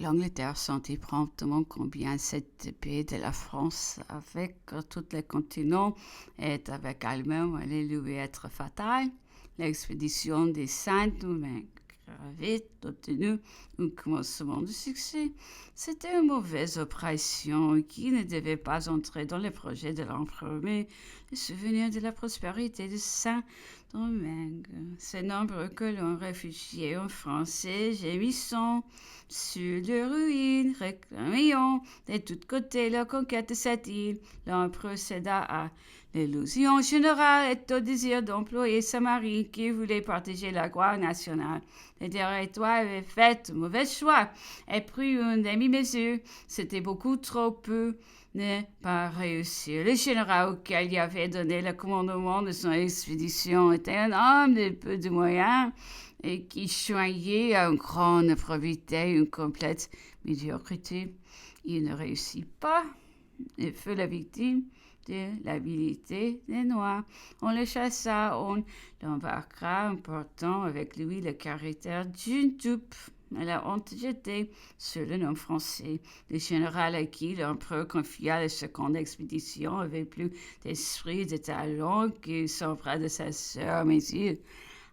L'Angleterre sentit promptement combien cette épée de la France, avec tous les continents et avec elle-même, allait lui être fatale. L'expédition des Saint-Domingue avait obtenu un commencement de succès. C'était une mauvaise opération qui ne devait pas entrer dans les projets de l'empereur, mais le souvenir de la prospérité de Saint-Domingue. Ces nombreux colons réfugiés en Français gémissant sur les ruines, réclamant de tous côtés la conquête de cette île. L'empereur céda à l'illusion générale et au désir d'employer sa marine qui voulait partager la gloire nationale. Le directoire avait fait un mauvais choix et pris une demi-mesure. C'était beaucoup trop peu ne pas réussir. Le général auquel il avait donné le commandement de son expédition était un homme de peu de moyens et qui choyait à une grande probité, une complète médiocrité. Il ne réussit pas et fut la victime de l'habilité des Noirs. On le chassa, on l'embarqua, emportant avec lui le caractère d'une dupe. La honte jetée sur le nom français. Le général à qui l'empereur confia la seconde expédition avait plus d'esprit, de talent qu'il s'empra de sa sœur, mais il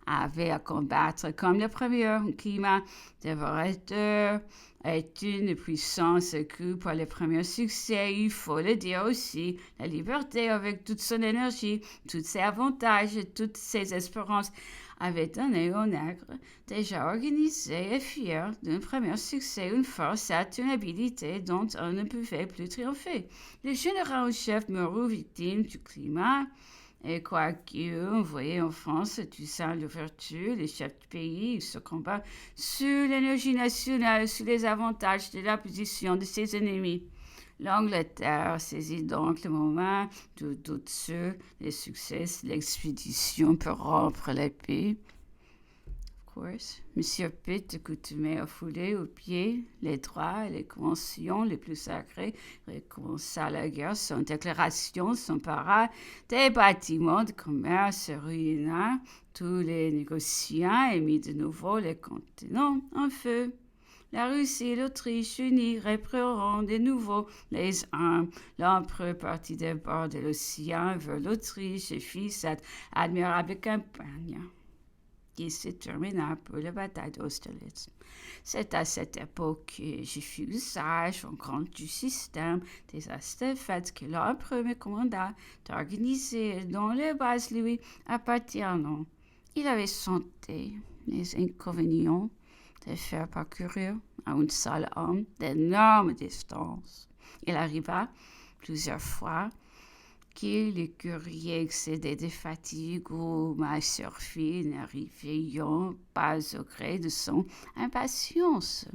avait à combattre comme le premier. Un climat dévorateur est une puissance accrue par le premier succès. Il faut le dire aussi, la liberté avec toute son énergie, tous ses avantages et toutes ses espérances avait donné au nègre, déjà organisé et fier d'un premier succès, une force et une habileté dont on ne pouvait plus triompher. Le général en chef mourut victime du climat. Et quoiqu'il envoyé en France du sein de vertu, les chefs du pays se combattent sur l'énergie nationale, sur les avantages de la position de ses ennemis. L'Angleterre saisit donc le moment de doute sur les succès de l'expédition pour rompre la paix. Monsieur Pitt coutumait à fouler aux pieds les droits et les conventions les plus sacrées, recommença la guerre sans déclaration, sans parade, des bâtiments de commerce ruina, tous les négociants et mit de nouveau les continents en feu. La Russie et l'Autriche unis reprendront de nouveau les armes. L'empereur partit des bords de l'océan vers l'Autriche et fit cette admirable campagne qui se termina pour la bataille d'Austerlitz. C'est à cette époque que je fus sage en compte du système des estafettes que l'empereur me commanda d'organiser dont les bases lui appartiennent. Il avait senti les inconvénients de faire parcourir à un seul homme d'énormes distances. Il arriva plusieurs fois que les courriers excédaient de fatigue ou ma surfie n'arrivait pas au gré de son impatience.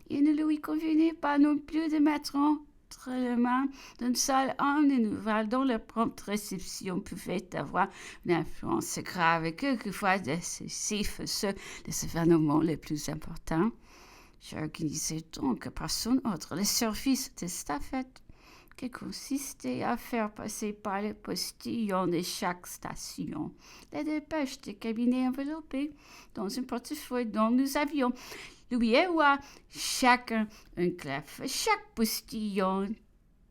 Il ne lui convenait pas non plus de mettre entre les mains d'un seul homme des nouvelles dont la prompte réception pouvait avoir une influence grave et quelquefois décisif sur les événements les plus importants. J'organisais donc par son ordre le service de stafette qui consistait à faire passer par les postillons de chaque station les dépêches des cabinets enveloppés dans un portefeuille dont nous avions loué à chacun un clef. Chaque postillon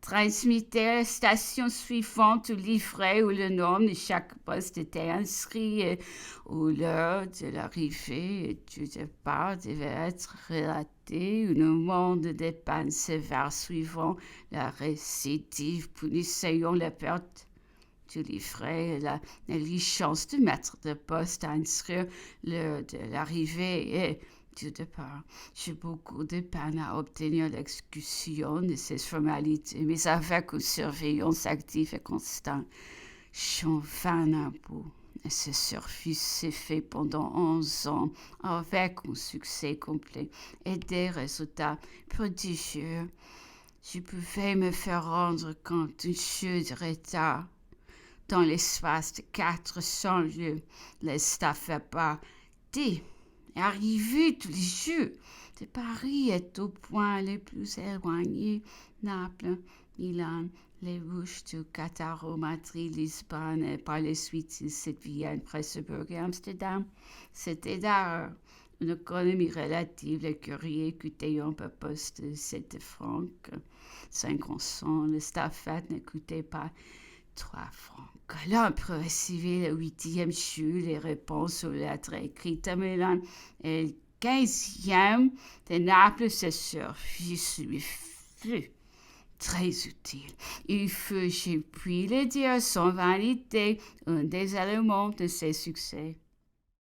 transmettait à la station suivante le livret où le nom de chaque poste était inscrit et où l'heure de l'arrivée et du départ devait être relatée. Une amende de peine sévère suivant la récidive punissait la perte du livret et la négligence du maître de poste à inscrire l'heure de l'arrivée et du départ. J'ai beaucoup de peine à obtenir l'exécution de ces formalités, mais avec une surveillance active et constante, j'en vins à bout. Et ce service s'est fait pendant 11 ans avec un succès complet et des résultats prodigieux. Je pouvais me faire rendre compte d'un jeu de retard. Dans l'espace de 400 lieues, les staffards arrivé tous les jours de Paris est au point le plus éloigné, Naples, Milan, les bouches du Cataro, Madrid, Lisbonne et par la suite cette Vienne, Presburg et Amsterdam. C'était d'ailleurs une économie relative, le courrier coûtait un peu plus de 7 francs, 50 cents. Le staffette ne coûtait pas 3 francs. L'empereur recevait le 8e jour les réponses aux lettres écrites à Milan et le 15e de Naples se service lui fut très utile. Il fut, puis le dire sans vanité, un des éléments de ses succès.